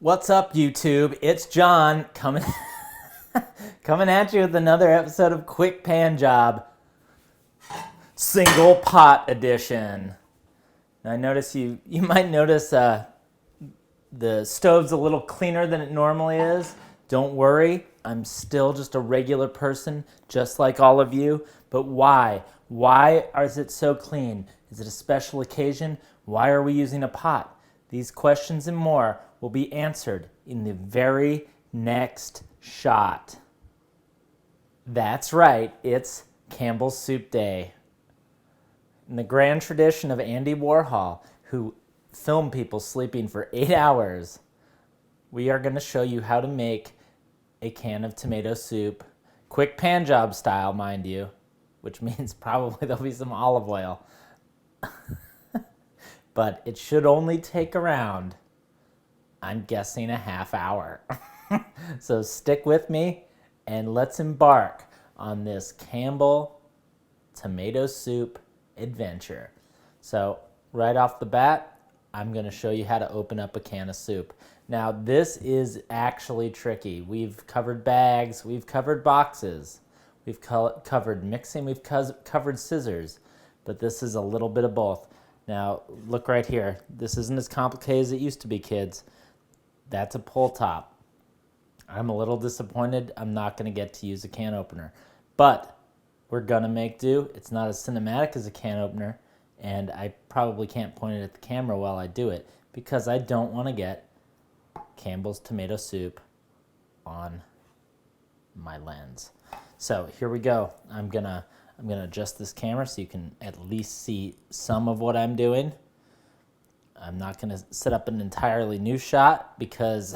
What's up, YouTube? It's John coming at you with another episode of Quick Pan Job, Single Pot Edition. Now, I notice you might notice the stove's a little cleaner than it normally is. Don't worry, I'm still just a regular person, just like all of you. But why? Why is it so clean? Is it a special occasion? Why are we using a pot? These questions and more will be answered in the very next shot. That's right, it's Campbell's Soup Day. In the grand tradition of Andy Warhol, who filmed people sleeping for 8 hours, we are going to show you how to make a can of tomato soup, quick pan job style, mind you, which means probably there'll be some olive oil. But it should only take around, I'm guessing, a half hour. So stick with me and let's embark on this Campbell tomato soup adventure. So right off the bat, I'm going to show you how to open up a can of soup. Now this is actually tricky. We've covered bags, we've covered boxes, we've covered mixing, we've covered scissors, but this is a little bit of both. Now, look right here. This isn't as complicated as it used to be, kids. That's a pull top. I'm a little disappointed I'm not going to get to use a can opener. But we're going to make do. It's not as cinematic as a can opener, and I probably can't point it at the camera while I do it because I don't want to get Campbell's tomato soup on my lens. So here we go. I'm gonna adjust this camera so you can at least see some of what I'm doing. I'm not gonna set up an entirely new shot because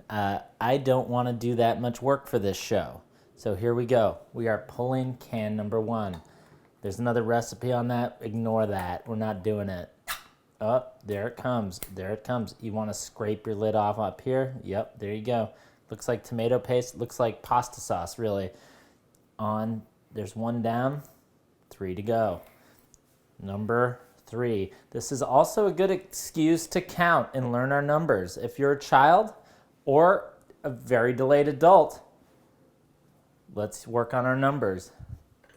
I don't want to do that much work for this show. So here we go. We are pulling can number 1. There's another recipe on that. Ignore that. We're not doing it. Oh, there it comes. There it comes. You want to scrape your lid off up here? Yep, there you go. Looks like tomato paste. Looks like pasta sauce, really. There's 1 down, 3 to go. Number 3. This is also a good excuse to count and learn our numbers. If you're a child or a very delayed adult, let's work on our numbers.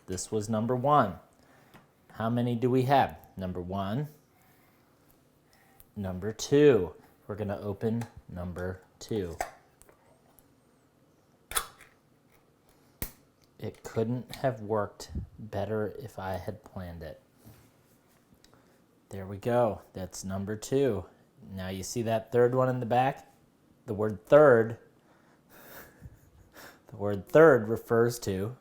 This was number 1. How many do we have? Number 1. Number 2. We're going to open number 2. It couldn't have worked better if I had planned it. There we go. That's number 2. Now you see that third one in the back? The word third refers to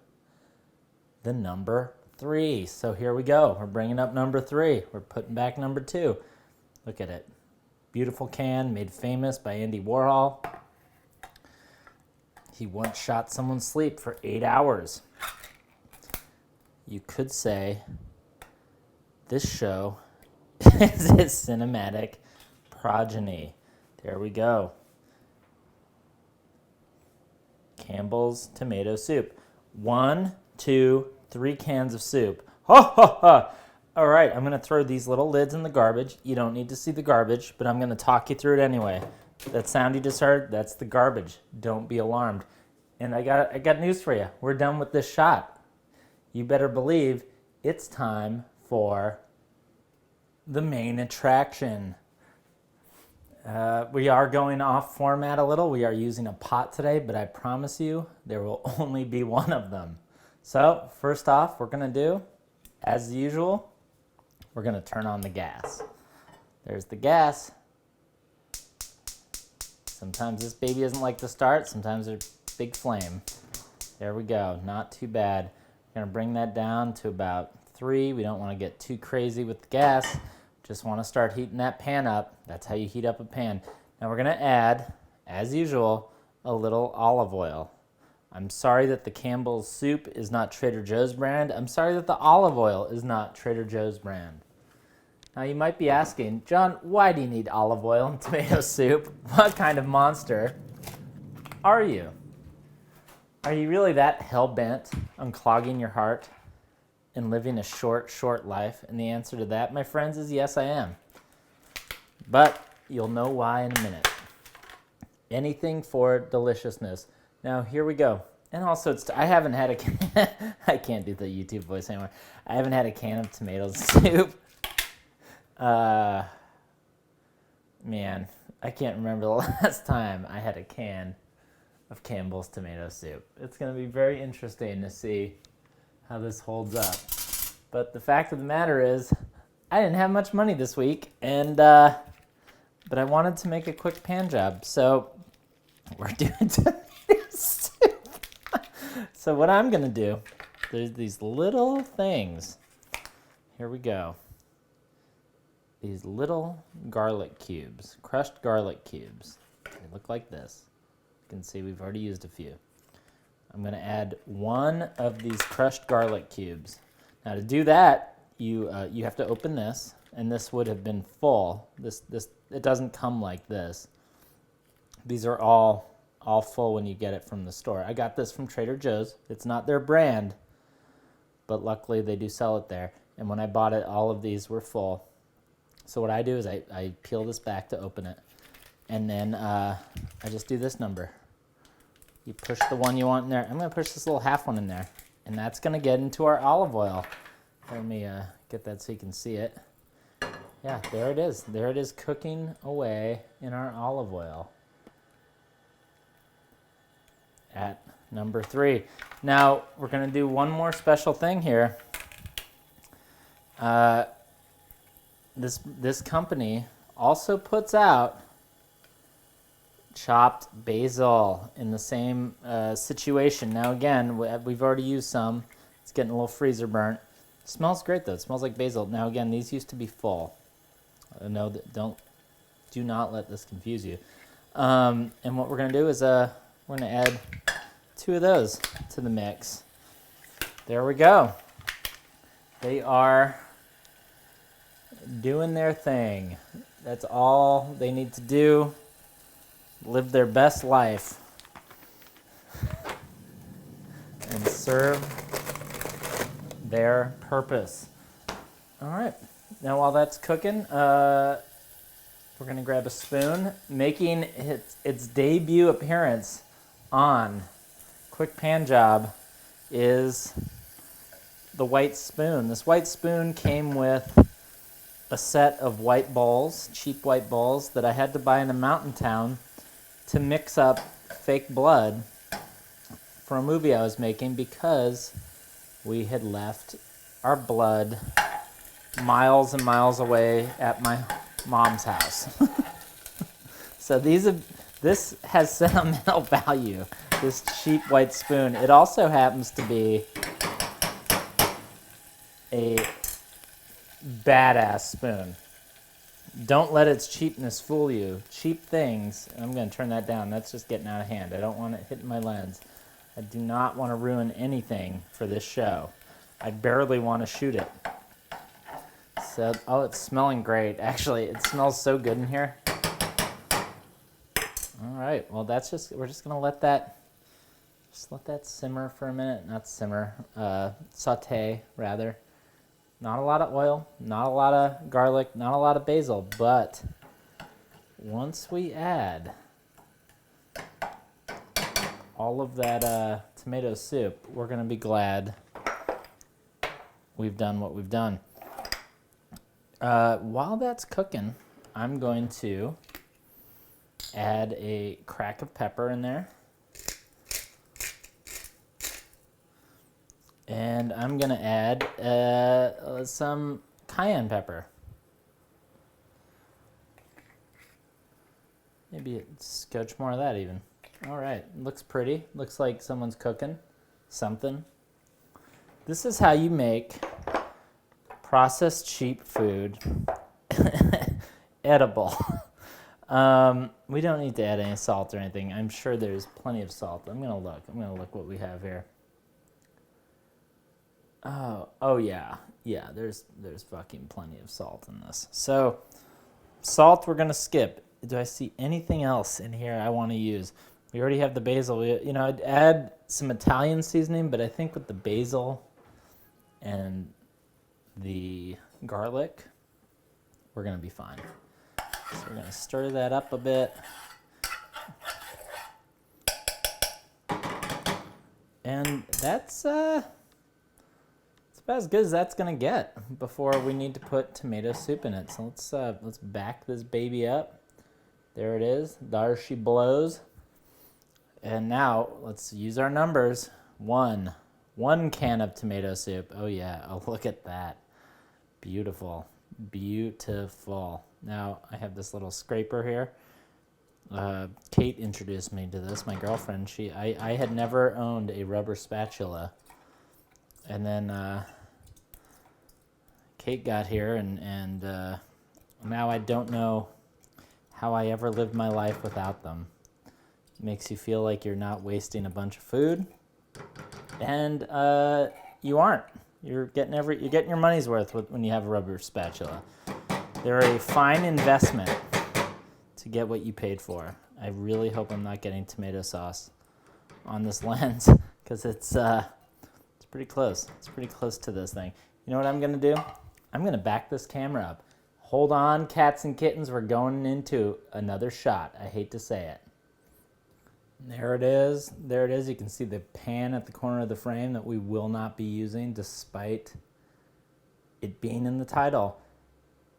the number 3. So here we go. We're bringing up number 3. We're putting back number 2. Look at it. Beautiful can made famous by Andy Warhol. He once shot someone's sleep for 8 hours. You could say this show is his cinematic progeny. There we go. Campbell's tomato soup. 1, 2, 3 cans of soup. Ha ha ha! All right, I'm going to throw these little lids in the garbage. You don't need to see the garbage, but I'm going to talk you through it anyway. That sound you just heard, that's the garbage. Don't be alarmed. And I got news for you. We're done with this shot. You better believe it's time for the main attraction. We are going off format a little. We are using a pot today, but I promise you there will only be one of them. So first off, we're going to do, as usual, we're going to turn on the gas. There's the gas. Sometimes this baby doesn't like to start. Sometimes there's a big flame. There we go. Not too bad. We're going to bring that down to about 3. We don't want to get too crazy with the gas. Just want to start heating that pan up. That's how you heat up a pan. Now we're going to add, as usual, a little olive oil. I'm sorry that the Campbell's soup is not Trader Joe's brand. I'm sorry that the olive oil is not Trader Joe's brand. Now you might be asking, John, why do you need olive oil in tomato soup? What kind of monster are you? Are you really that hell-bent on clogging your heart and living a short life? And the answer to that, my friends, is yes, I am. But you'll know why in a minute. Anything for deliciousness. Now here we go. And also, I haven't had a can. I can't do the YouTube voice anymore. I haven't had a can of tomato soup. Man, I can't remember the last time I had a can of Campbell's tomato soup. It's going to be very interesting to see how this holds up. But the fact of the matter is, I didn't have much money this week, and but I wanted to make a quick pan job, so we're doing tomato soup. So what I'm going to do, there's these little things. Here we go. These little garlic cubes, crushed garlic cubes. They look like this. You can see we've already used a few. I'm going to add one of these crushed garlic cubes. Now to do that, you have to open this, and this would have been full. It doesn't come like this. These are all full when you get it from the store. I got this from Trader Joe's. It's not their brand, but luckily they do sell it there. And when I bought it, all of these were full. So what I do is I peel this back to open it, and then I just do this number. You push the one you want in there. I'm going to push this little half one in there, and that's going to get into our olive oil. Let me get that so you can see it. Yeah, there it is. There it is, cooking away in our olive oil at number 3. Now, we're going to do one more special thing here. This company also puts out chopped basil in the same situation. Now again, we've already used some. It's getting a little freezer burnt. It smells great though. It smells like basil. Now again, these used to be full. No, do not let this confuse you. And what we're going to do is we're going to add 2 of those to the mix. There we go. They are doing their thing. That's all they need to do. Live their best life and serve their purpose. All right. Now while that's cooking, we're going to grab a spoon. Making its debut appearance on Quick Pan Job is the white spoon. This white spoon came with a set of white bowls, cheap white bowls, that I had to buy in a mountain town to mix up fake blood for a movie I was making because we had left our blood miles and miles away at my mom's house. So this has sentimental value, this cheap white spoon. It also happens to be a badass spoon. Don't let its cheapness fool you. Cheap things, I'm going to turn that down. That's just getting out of hand. I don't want it hitting my lens. I do not want to ruin anything for this show. I barely want to shoot it. So, oh, it's smelling great. Actually, it smells so good in here. All right, well, we're just going to let that simmer for a minute. Not simmer, saute, rather. Not a lot of oil, not a lot of garlic, not a lot of basil, but once we add all of that tomato soup, we're going to be glad we've done what we've done. While that's cooking, I'm going to add a crack of pepper in there. And I'm going to add some cayenne pepper. Maybe a scotch more of that even. All right, looks pretty. Looks like someone's cooking something. This is how you make processed cheap food edible. We don't need to add any salt or anything. I'm sure there's plenty of salt. I'm going to look what we have here. Oh yeah. Yeah, there's fucking plenty of salt in this. So, salt we're going to skip. Do I see anything else in here I want to use? We already have the basil. I'd add some Italian seasoning, but I think with the basil and the garlic, we're going to be fine. So we're going to stir that up a bit. And that's about as good as that's gonna get before we need to put tomato soup in it. So let's back this baby up. There it is. There she blows. And now let's use our numbers. One can of tomato soup. Oh yeah. Oh, look at that. Beautiful. Beautiful. Now I have this little scraper here. Kate introduced me to this, my girlfriend. I had never owned a rubber spatula. And then Kate got here, and now I don't know how I ever lived my life without them. It makes you feel like you're not wasting a bunch of food, and you aren't. You're getting your money's worth when you have a rubber spatula. They're a fine investment to get what you paid for. I really hope I'm not getting tomato sauce on this lens, because it's pretty close. It's pretty close to this thing. You know what I'm gonna do? I'm gonna back this camera up. Hold on, cats and kittens, we're going into another shot. I hate to say it. There it is. There it is. You can see the pan at the corner of the frame that we will not be using despite it being in the title.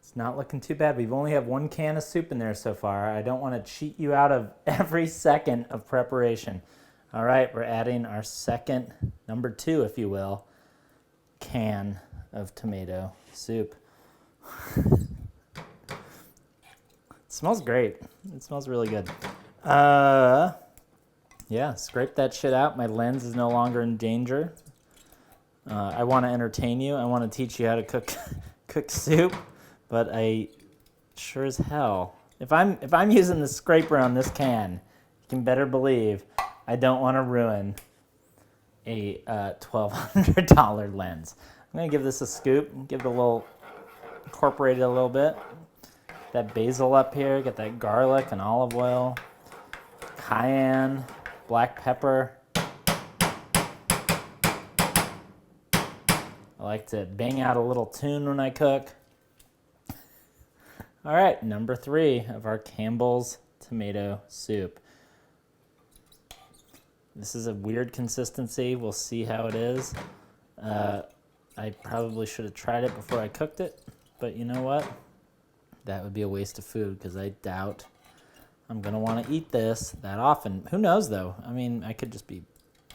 It's not looking too bad. We've only have 1 can of soup in there so far. I don't want to cheat you out of every second of preparation. All right, we're adding our second, number 2, if you will, can of tomato soup. It smells great. It smells really good. Yeah, scrape that shit out. My lens is no longer in danger. I want to entertain you. I want to teach you how to cook soup, but I sure as hell, if I'm using the scraper on this can, you can better believe I don't want to ruin a $1,200 lens. I'm gonna give this a scoop, give it a little, incorporate it a little bit. That basil up here, get that garlic and olive oil, cayenne, black pepper. I like to bang out a little tune when I cook. All right, number 3 of our Campbell's tomato soup. This is a weird consistency. We'll see how it is. I probably should have tried it before I cooked it, but you know what? That would be a waste of food because I doubt I'm going to want to eat this that often. Who knows, though? I mean, I could just be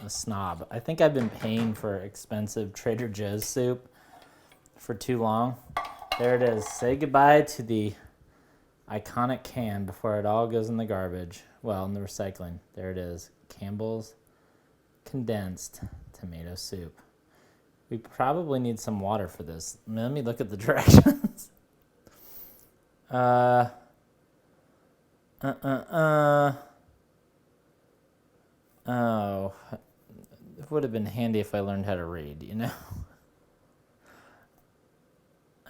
a snob. I think I've been paying for expensive Trader Joe's soup for too long. There it is. Say goodbye to the iconic can before it all goes in the garbage. Well, in the recycling. There it is. Campbell's condensed tomato soup. We probably need some water for this. Let me look at the directions. Oh, it would have been handy if I learned how to read, you know?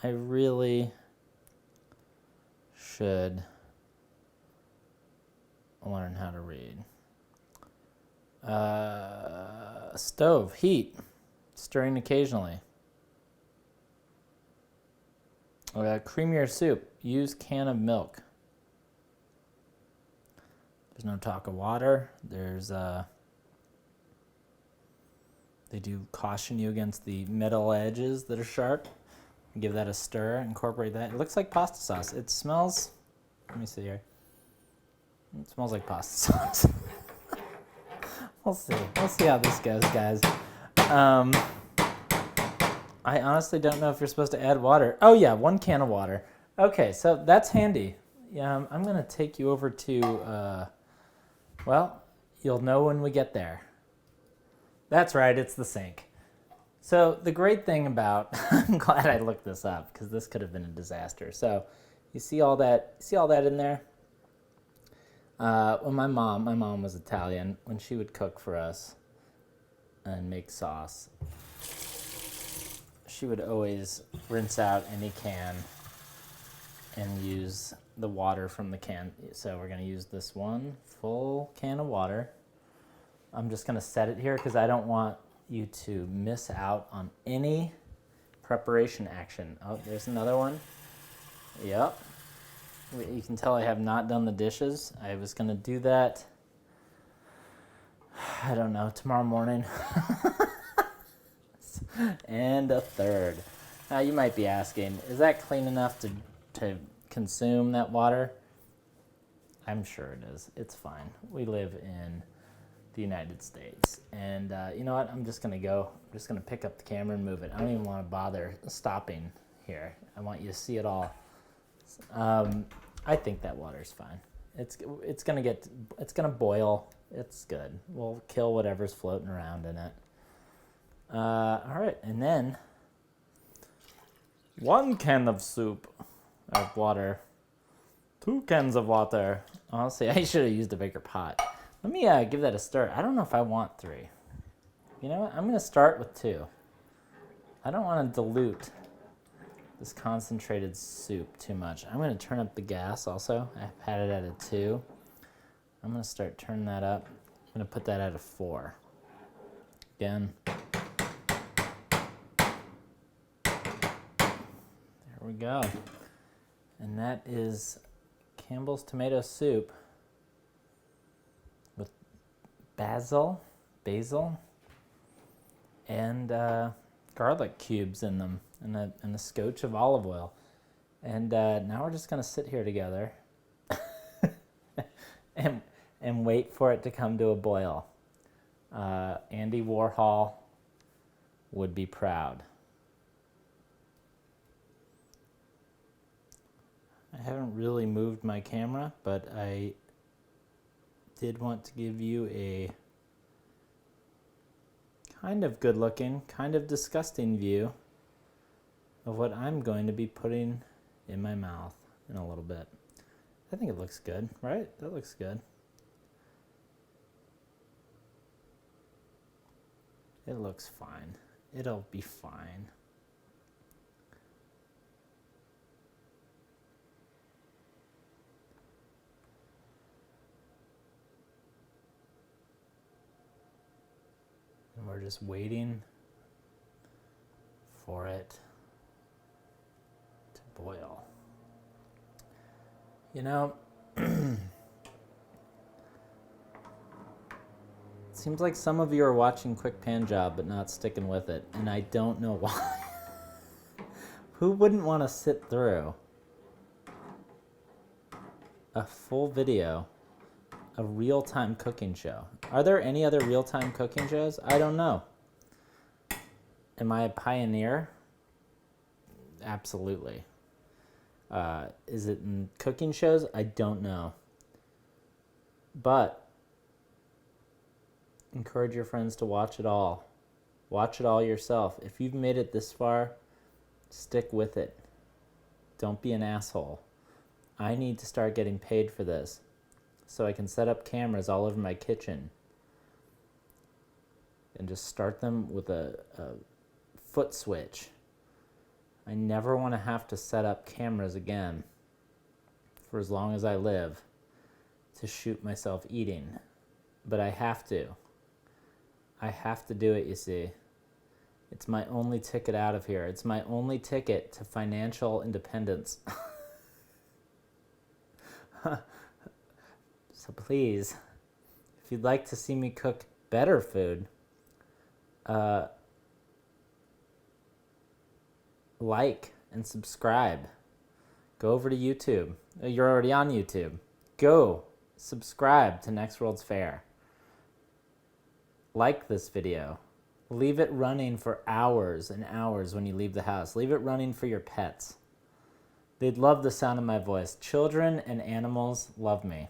I really should learn how to read. Stove, heat, stirring occasionally. Creamier soup, use can of milk. There's no talk of water. There's they do caution you against the metal edges that are sharp. Give that a stir, incorporate that. It looks like pasta sauce. It smells, let me see here. It smells like pasta sauce. We'll see. We'll see how this goes, guys. I honestly don't know if you're supposed to add water. Oh yeah, 1 can of water. Okay, so that's handy. Yeah, I'm gonna take you over to, well, you'll know when we get there. That's right, it's the sink. So the great thing about, I'm glad I looked this up because this could have been a disaster. So you see all that in there? When my mom was Italian, when she would cook for us and make sauce, she would always rinse out any can and use the water from the can. So we're gonna use this 1 full can of water. I'm just gonna set it here because I don't want you to miss out on any preparation action. Oh, there's another one. Yep. You can tell I have not done the dishes. I was gonna do that I don't know, tomorrow morning. And a third. Now you might be asking, is that clean enough to consume that water? I'm sure it is. It's fine. We live in the United States. And you know what? I'm just going to pick up the camera and move it. I don't even want to bother stopping here. I want you to see it all. I think that water's fine. It's going to boil. It's good. We'll kill whatever's floating around in it. All right, and then 1 can of soup of water, 2 cans of water. Honestly, I should have used a bigger pot. Let me give that a stir. I don't know if I want 3. You know what? I'm going to start with 2. I don't want to dilute this concentrated soup too much. I'm going to turn up the gas also. I've had it at a 2. I'm going to start turning that up. I'm going to put that at a 4. Again. There we go. And that is Campbell's tomato soup with basil, and garlic cubes in them, and a scotch of olive oil. And now we're just going to sit here together and wait for it to come to a boil. Andy Warhol would be proud. I haven't really moved my camera, but I did want to give you a kind of good looking, kind of disgusting view of what I'm going to be putting in my mouth in a little bit. I think it looks good, right? That looks good. It looks fine. It'll be fine. And we're just waiting for it to boil. You know, it seems like some of you are watching Quick Pan Job but not sticking with it, and I don't know why. Who wouldn't want to sit through a full video, a real-time cooking show? Are there any other real-time cooking shows? I don't know. Am I a pioneer? Absolutely. Is it in cooking shows? I don't know. But encourage your friends to watch it all. Watch it all yourself. If you've made it this far, stick with it. Don't be an asshole. I need to start getting paid for this so I can set up cameras all over my kitchen and just start them with a foot switch. I never want to have to set up cameras again for as long as I live to shoot myself eating. But I have to. I have to do it, you see. It's my only ticket out of here. It's my only ticket to financial independence. So please, if you'd like to see me cook better food, like and subscribe. Go over to YouTube. You're already on YouTube. Go subscribe to Next World's Fair. Like this video. Leave it running for hours and hours when you leave the house. Leave it running for your pets. They'd love the sound of my voice. Children and animals love me.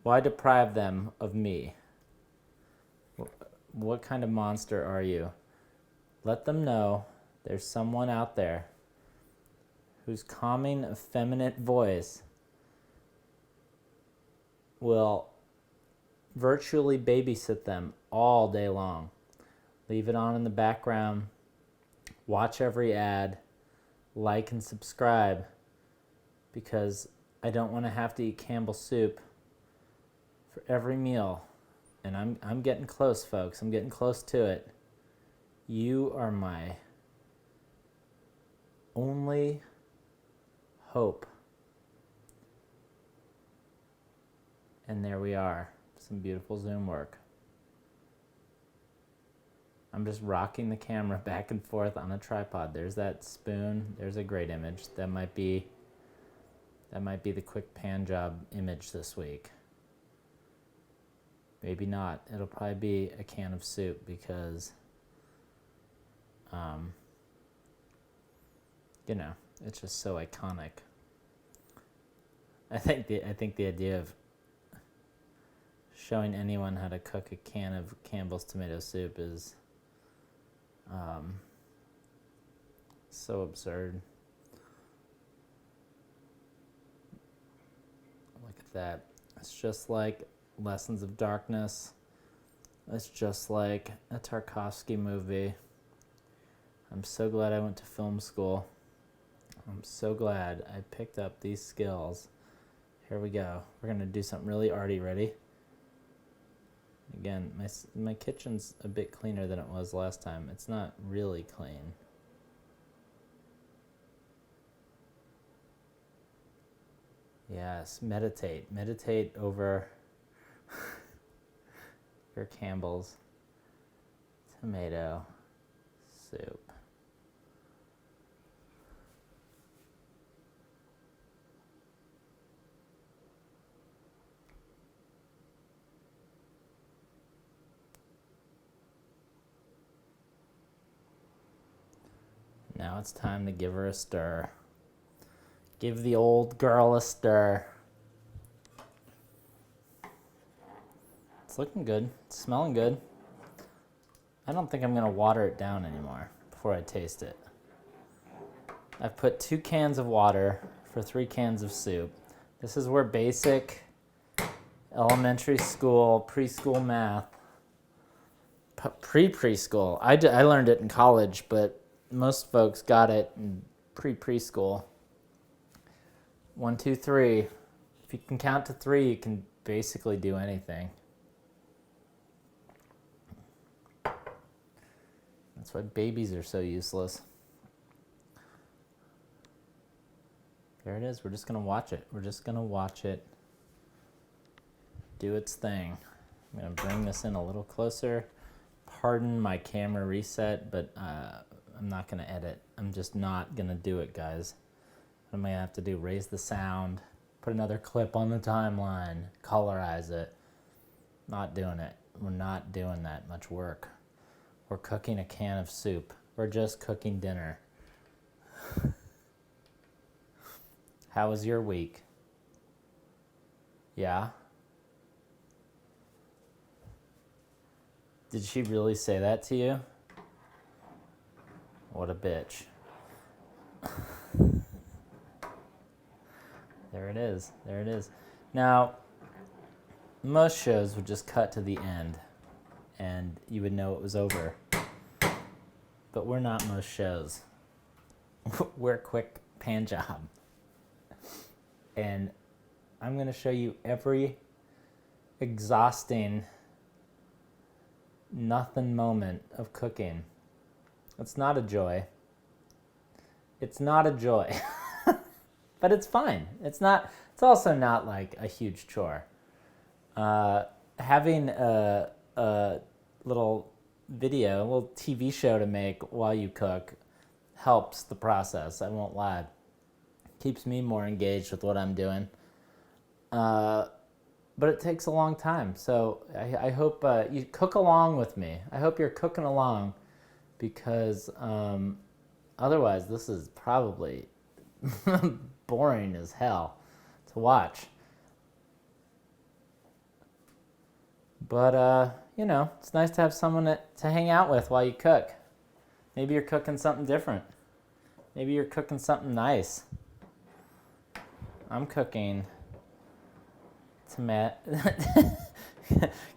Why deprive them of me? What kind of monster are you? Let them know there's someone out there whose calming, effeminate voice will virtually babysit them all day long. Leave it on in the background. Watch every ad. Like and subscribe, because I don't want to have to eat Campbell's soup for every meal. And I'm getting close, folks. I'm getting close to it. You are my only hope. And there we are. some beautiful zoom work. I'm just rocking the camera back and forth on a tripod. There's that spoon. There's a great image. That might be the quick pan job image this week. Maybe not. It'll probably be a can of soup because, you know, it's just so iconic. I think the idea of showing anyone how to cook a can of Campbell's tomato soup is so absurd. Look at that. It's just like Lessons of Darkness. It's just like a Tarkovsky movie. I'm so glad I went to film school. I'm so glad I picked up these skills. Here we go. We're going to do something really arty. Ready? Again, my kitchen's a bit cleaner than it was last time. It's not really clean. Yes, meditate. Meditate over your Campbell's tomato soup. Now it's time to give her a stir. Give the old girl a stir. It's looking good. It's smelling good. I don't think I'm going to water it down anymore before I taste it. I've put 2 cans of water for 3 cans of soup. This is where basic elementary school, preschool math, preschool. I learned it in college, but most folks got it in preschool. 1, 2, 3. If you can count to 3, you can basically do anything. That's why babies are so useless. There it is. We're just going to watch it. We're just going to watch it do its thing. I'm going to bring this in a little closer. Pardon my camera reset, but I'm not going to edit. I'm just not going to do it, guys. What am I going to have to do? Raise the sound, put another clip on the timeline, colorize it. Not doing it. We're not doing that much work. We're cooking a can of soup. We're just cooking dinner. How was your week? Yeah? Did she really say that to you? What a bitch. There it is. There it is. Now, most shows would just cut to the end and you would know it was over. But we're not most shows. We're a quick pan job. And I'm going to show you every exhausting nothing moment of cooking. It's not a joy. It's not a joy. But it's fine. It's also not like a huge chore. Having a little video, a little TV show to make while you cook helps the process. I won't lie. Keeps me more engaged with what I'm doing. But it takes a long time. So I hope you cook along with me. I hope you're cooking along because otherwise this is probably boring as hell to watch. But, you know, it's nice to have someone to hang out with while you cook. Maybe you're cooking something different. Maybe you're cooking something nice. I'm cooking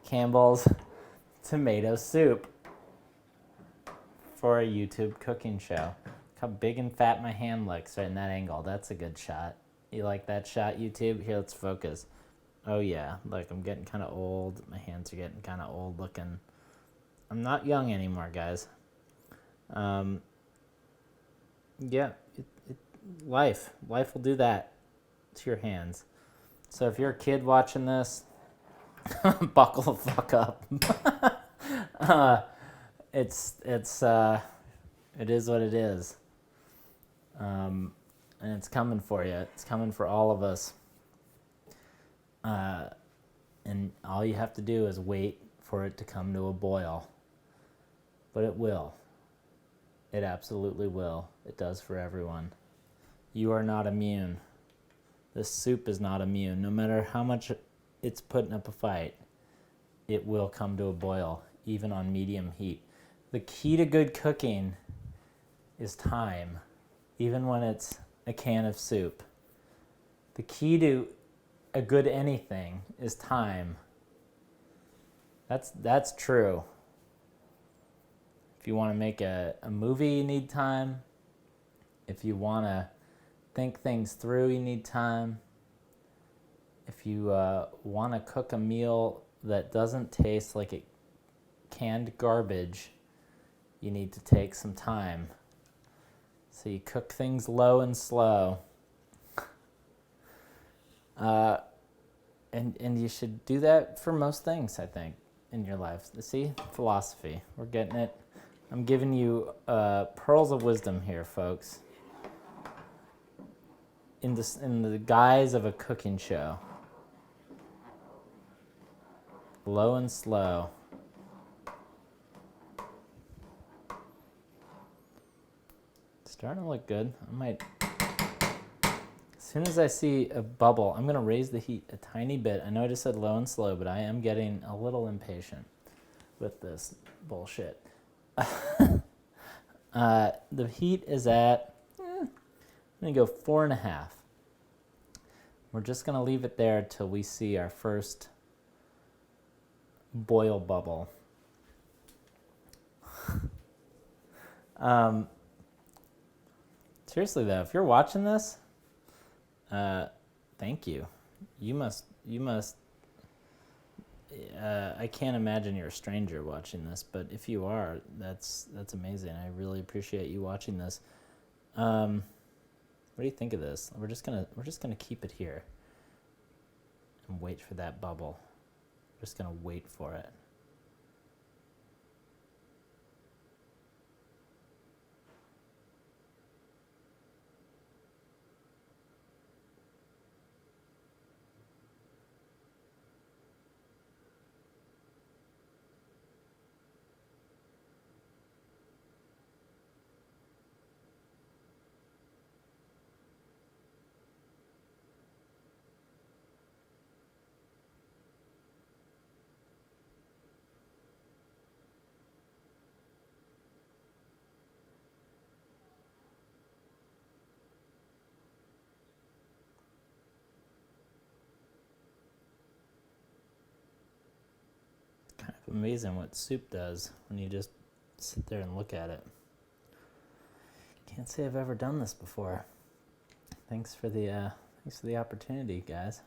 Campbell's tomato soup for a YouTube cooking show. Look how big and fat my hand looks right in that angle. That's a good shot. You like that shot, YouTube? Here, let's focus. Oh yeah, look, I'm getting kind of old. My hands are getting kind of old looking. I'm not young anymore, guys. Yeah, life will do that to your hands. So if you're a kid watching this, Buckle the fuck up. It is what it is. And it's coming for you. It's coming for all of us. And all you have to do is wait for it to come to a boil. But it will. It absolutely will. It does for everyone. You are not immune. This soup is not immune. No matter how much it's putting up a fight, it will come to a boil, even on medium heat. The key to good cooking is time, even when it's a can of soup. The key to a good anything is time. That's true. If you want to make a movie, you need time. If you want to think things through, you need time. If you want to cook a meal that doesn't taste like it canned garbage, you need to take some time. So you cook things low and slow. And you should do that for most things, I think, in your life. See? Philosophy. We're getting it. I'm giving you pearls of wisdom here, folks. In the guise of a cooking show. Low and slow. It's starting to look good. I might... As soon as I see a bubble, I'm going to raise the heat a tiny bit. I know I just said low and slow, but I am getting a little impatient with this bullshit. The heat is at, I'm going to go 4.5. We're just going to leave it there till we see our first boil bubble. Seriously though, if you're watching this, thank you. You must, I can't imagine you're a stranger watching this, but if you are, that's amazing. I really appreciate you watching this. What do you think of this? We're just gonna keep it here and wait for that bubble. Just gonna wait for it. Kind of amazing what soup does when you just sit there and look at it. Can't say I've ever done this before. Thanks for the opportunity, guys.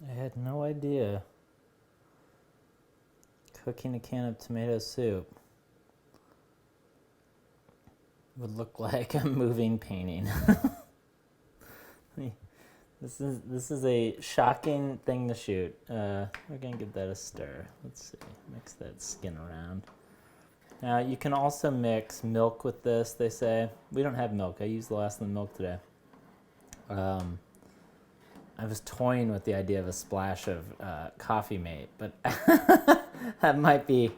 I had no idea cooking a can of tomato soup would look like a moving painting. This is a shocking thing to shoot. We're gonna give that a stir. Let's see, mix that skin around. Now you can also mix milk with this. They say we don't have milk. I used the last of the milk today. I was toying with the idea of a splash of coffee mate, but that might be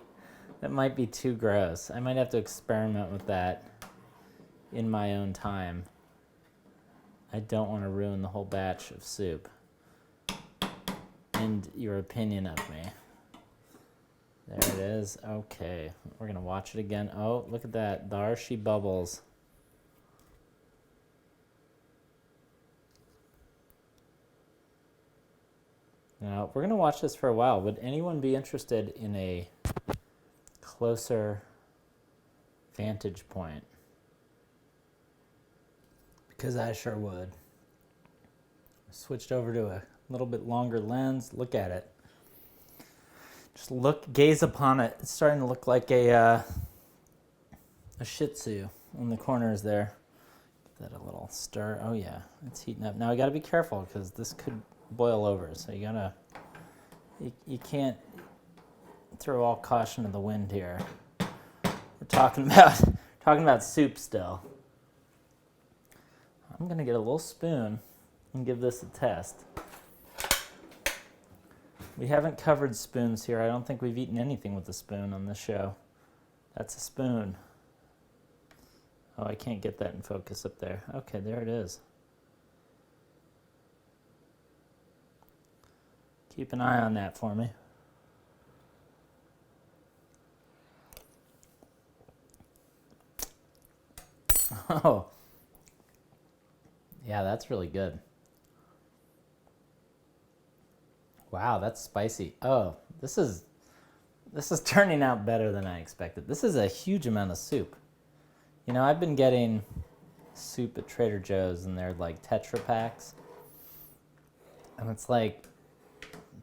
too gross. I might have to experiment with that in my own time. I don't want to ruin the whole batch of soup and your opinion of me. There it is. Okay, we're gonna watch it again. Oh, look at that. There she bubbles. Now, we're gonna watch this for a while. Would anyone be interested in a closer vantage point? Because I sure would. Switched over to a little bit longer lens. Look at it. Just gaze upon it. It's starting to look like a Shih Tzu in the corners there. Give that a little stir. Oh yeah, it's heating up. Now I got to be careful because this could boil over. So you can't throw all caution to the wind here. We're talking about soup still. I'm gonna get a little spoon and give this a test. We haven't covered spoons here. I don't think we've eaten anything with a spoon on this show. That's a spoon. Oh, I can't get that in focus up there. Okay, there it is. Keep an eye on that for me. Oh, yeah, that's really good. Wow, that's spicy. Oh, this is turning out better than I expected. This is a huge amount of soup. You know, I've been getting soup at Trader Joe's and they're like Tetra packs. And it's like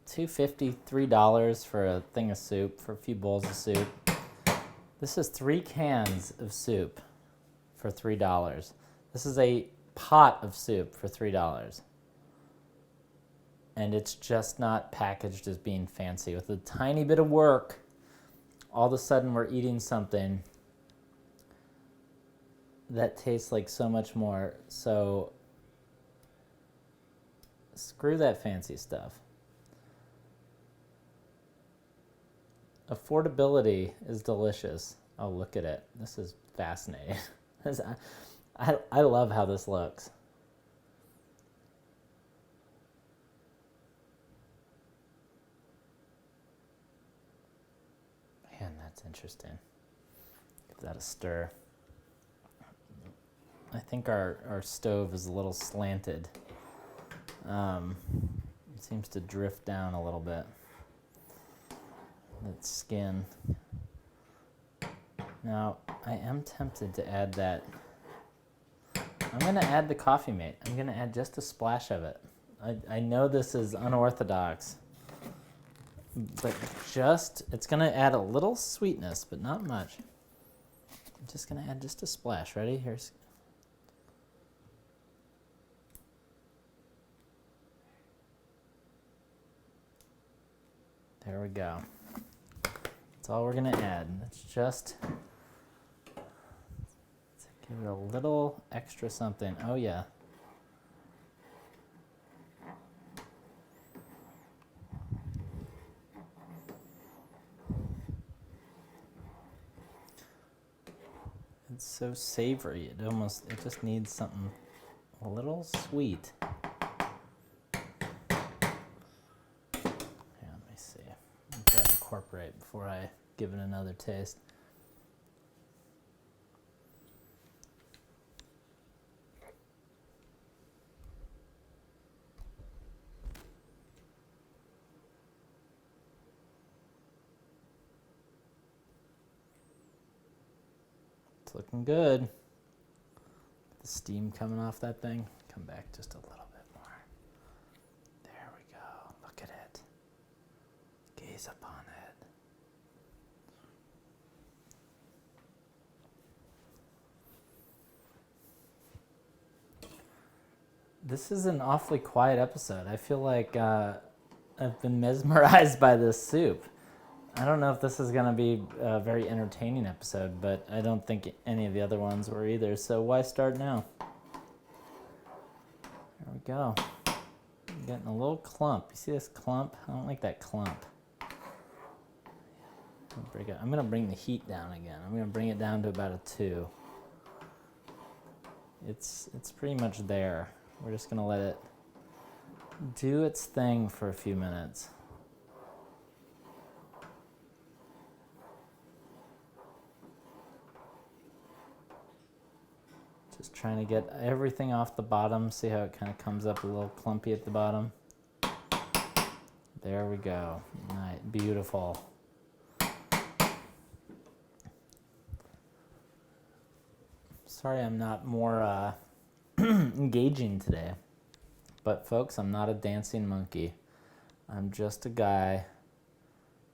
$2.50, $3 for a thing of soup, for a few bowls of soup. This is 3 cans of soup for $3. This is a pot of soup for $3. And it's just not packaged as being fancy. With a tiny bit of work, all of a sudden we're eating something that tastes like so much more. So screw that fancy stuff. Affordability is delicious. Oh, look at it. This is fascinating. I love how this looks. Man, that's interesting. Give that a stir. I think our stove is a little slanted. It seems to drift down a little bit. That skin. Now, I am tempted to add that. I'm going to add the coffee mate. I'm going to add just a splash of it. I know this is unorthodox, but it's going to add a little sweetness, but not much. I'm just going to add just a splash. Ready? There we go. That's all we're going to add. Let's just give it a little extra something. Oh, yeah. It's so savory. It just needs something a little sweet. Incorporate before I give it another taste. It's looking good. The steam coming off that thing. Come back just a little bit more. There we go. Look at it. Gaze upon it. This is an awfully quiet episode. I feel like I've been mesmerized by this soup. I don't know if this is going to be a very entertaining episode, but I don't think any of the other ones were either, so why start now? There we go. I'm getting a little clump. You see this clump? I don't like that clump. I'm going to bring the heat down again. I'm going to bring it down to about a 2. It's pretty much there. We're just going to let it do its thing for a few minutes. Just trying to get everything off the bottom. See how it kind of comes up a little clumpy at the bottom? There we go. Nice. Beautiful. Sorry I'm not more engaging today. But folks, I'm not a dancing monkey. I'm just a guy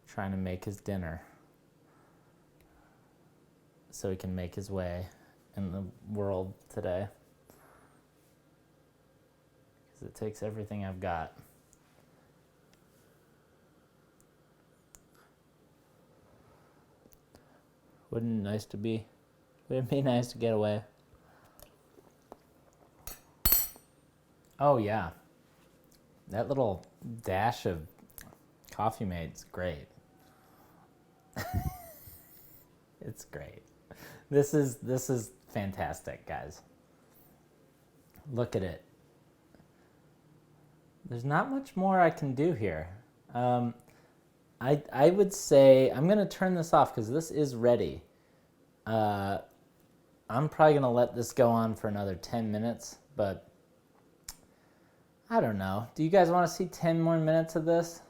trying to make his dinner so he can make his way in the world today. Because it takes everything I've got. Wouldn't it be nice to get away? Oh yeah. That little dash of Coffee Mate's great. It's great. This is fantastic, guys. Look at it. There's not much more I can do here. I would say I'm gonna turn this off because this is ready. I'm probably gonna let this go on for another 10 minutes, but I don't know. Do you guys want to see 10 more minutes of this?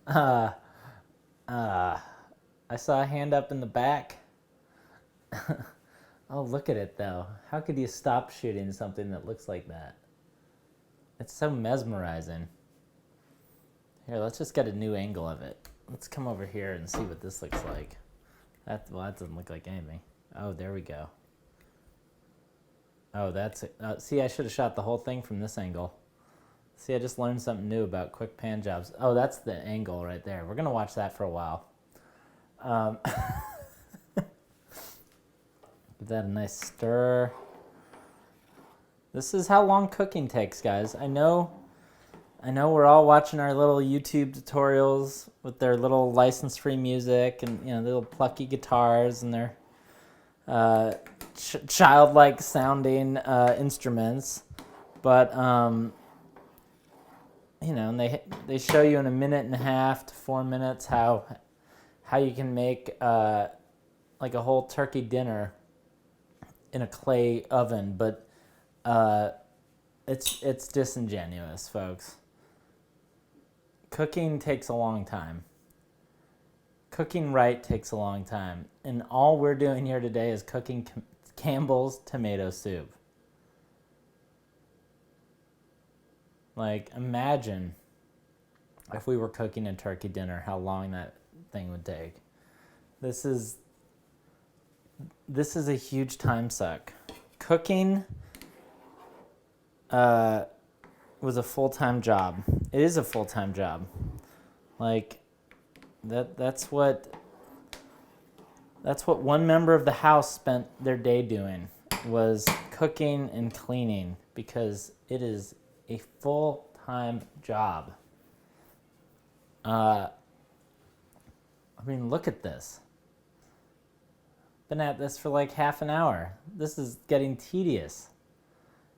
I saw a hand up in the back. Oh, look at it though. How could you stop shooting something that looks like that? It's so mesmerizing. Here, let's just get a new angle of it. Let's come over here and see what this looks like. That doesn't look like anything. Oh, there we go. Oh, that's it. See, I should have shot the whole thing from this angle. See, I just learned something new about quick pan jobs. Oh, that's the angle right there. We're going to watch that for a while. Give that a nice stir. This is how long cooking takes, guys. I know we're all watching our little YouTube tutorials with their little license-free music and little plucky guitars and their childlike sounding instruments, but and they show you in a minute and a half to 4 minutes how you can make like a whole turkey dinner in a clay oven, but it's disingenuous, folks. Cooking takes a long time. Cooking right takes a long time. And all we're doing here today is cooking Campbell's tomato soup. Like, imagine if we were cooking a turkey dinner, how long that thing would take. This is a huge time suck. Cooking was a full-time job. It is a full-time job. Like, that's what one member of the house spent their day doing, was cooking and cleaning, because it is a full-time job. I mean, look at this. Been at this for like half an hour. This is getting tedious.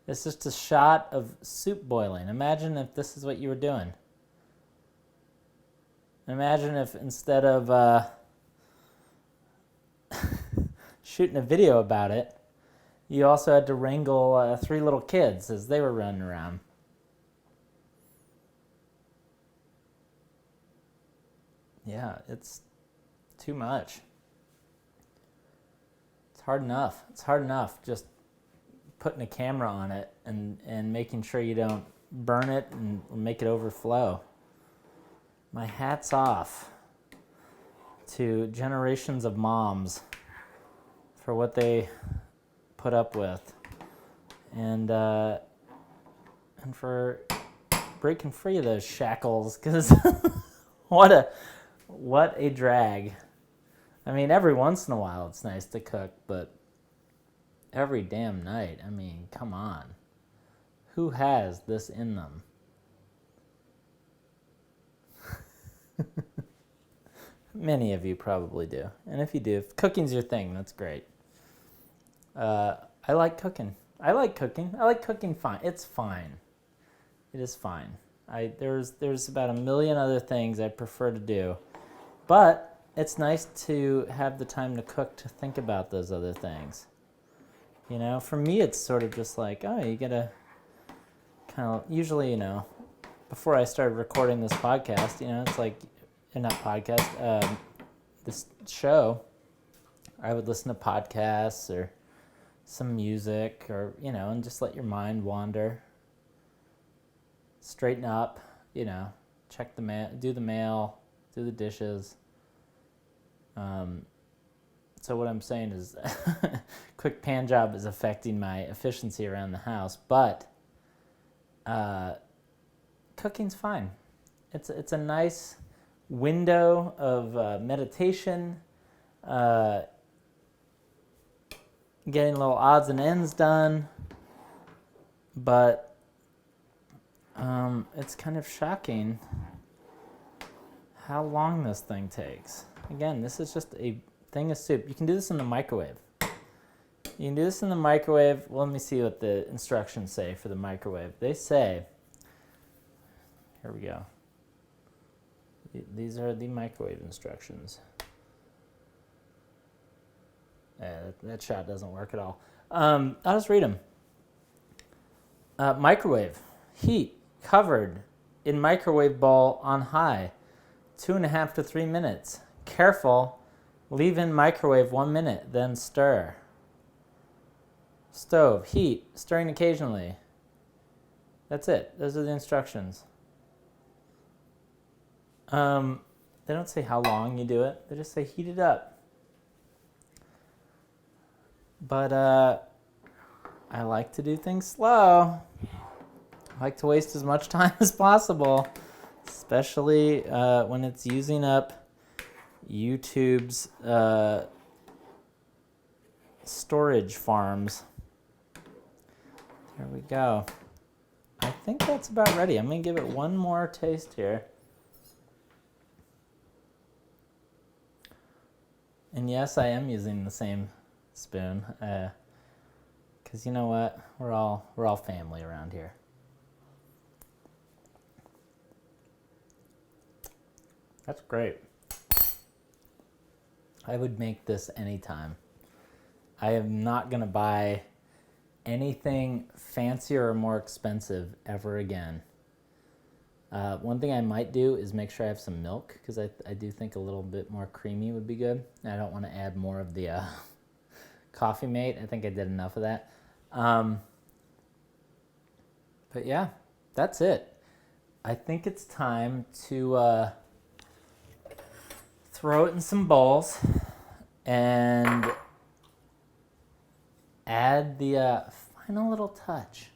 It's just a shot of soup boiling. Imagine if this is what you were doing. Imagine if instead of shooting a video about it, you also had to wrangle 3 little kids as they were running around. Yeah, it's too much. It's hard enough. It's hard enough just putting a camera on it and making sure you don't burn it and make it overflow. My hat's off to generations of moms for what they put up with, and for breaking free of those shackles, because what a drag. I mean, every once in a while it's nice to cook, but every damn night, I mean, come on. Who has this in them? Many of you probably do. And if you do, if cooking's your thing, that's great. I like cooking. I like cooking fine. It's fine. It is fine. There's about a million other things I prefer to do. But it's nice to have the time to cook, to think about those other things. You know, for me, it's sort of just like, oh, you gotta kind of, usually, you know, before I started recording this podcast, you know, it's like, not podcast, this show, I would listen to podcasts or some music, or, you know, and just let your mind wander. Straighten up, you know, check the mail, do the dishes. So what I'm saying is, quick pan job is affecting my efficiency around the house, but cooking's fine. It's a nice window of meditation, getting little odds and ends done, but it's kind of shocking how long this thing takes. Again, this is just a thing of soup. You can do this in the microwave. You can do this in the microwave. Well, let me see what the instructions say for the microwave. They say, here we go. These are the microwave instructions. That shot doesn't work at all. I'll just read them. Microwave. Heat. Covered in microwave bowl on high. 2.5 to 3 minutes. Careful. Leave in microwave 1 minute, then stir. Stove. Heat. Stirring occasionally. That's it. Those are the instructions. They don't say how long you do it. They just say heat it up. But I like to do things slow. I like to waste as much time as possible, especially when it's using up YouTube's storage farms. There we go. I think that's about ready. I'm going to give it one more taste here. And yes, I am using the same spoon, because you know what? We're all family around here. That's great. I would make this anytime. I am not going to buy anything fancier or more expensive ever again. One thing I might do is make sure I have some milk, because I do think a little bit more creamy would be good. I don't want to add more of the Coffee Mate. I think I did enough of that. But yeah, that's it. I think it's time to throw it in some bowls and add the final little touch.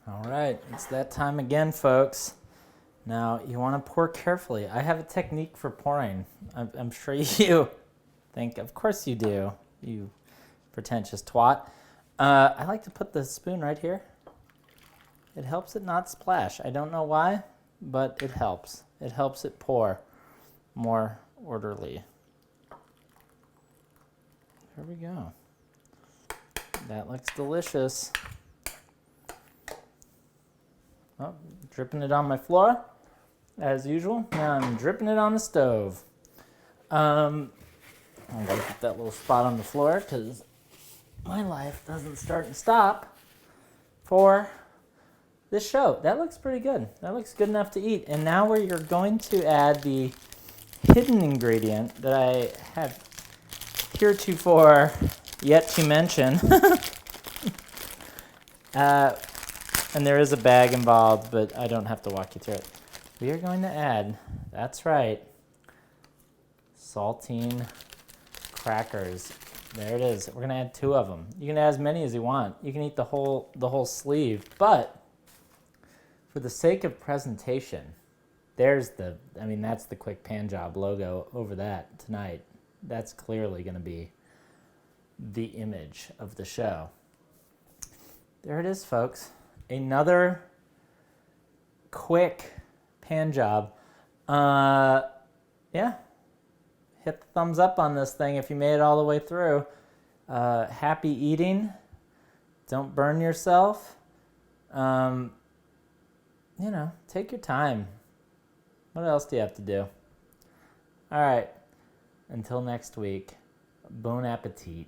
All right, it's that time again, folks. Now, you want to pour carefully. I have a technique for pouring. I'm sure you think, of course you do, you pretentious twat. I like to put the spoon right here. It helps it not splash. I don't know why, but it helps. It helps it pour more orderly. There we go. That looks delicious. Oh, dripping it on my floor, as usual. Now I'm dripping it on the stove. I'm going to put that little spot on the floor, because my life doesn't start and stop for this show. That looks pretty good. That looks good enough to eat. And now we're going to add the hidden ingredient that I have heretofore yet to mention. And there is a bag involved, but I don't have to walk you through it. We are going to add, that's right, saltine crackers. There it is. We're gonna add 2 of them. You can add as many as you want. You can eat the whole sleeve, but for the sake of presentation, that's the Quick Pan Job logo over that tonight. That's clearly gonna be the image of the show. There it is, folks. Another quick pan job. Yeah. Hit the thumbs up on this thing if you made it all the way through. Happy eating. Don't burn yourself. Take your time. What else do you have to do? All right. Until next week, bon appetit.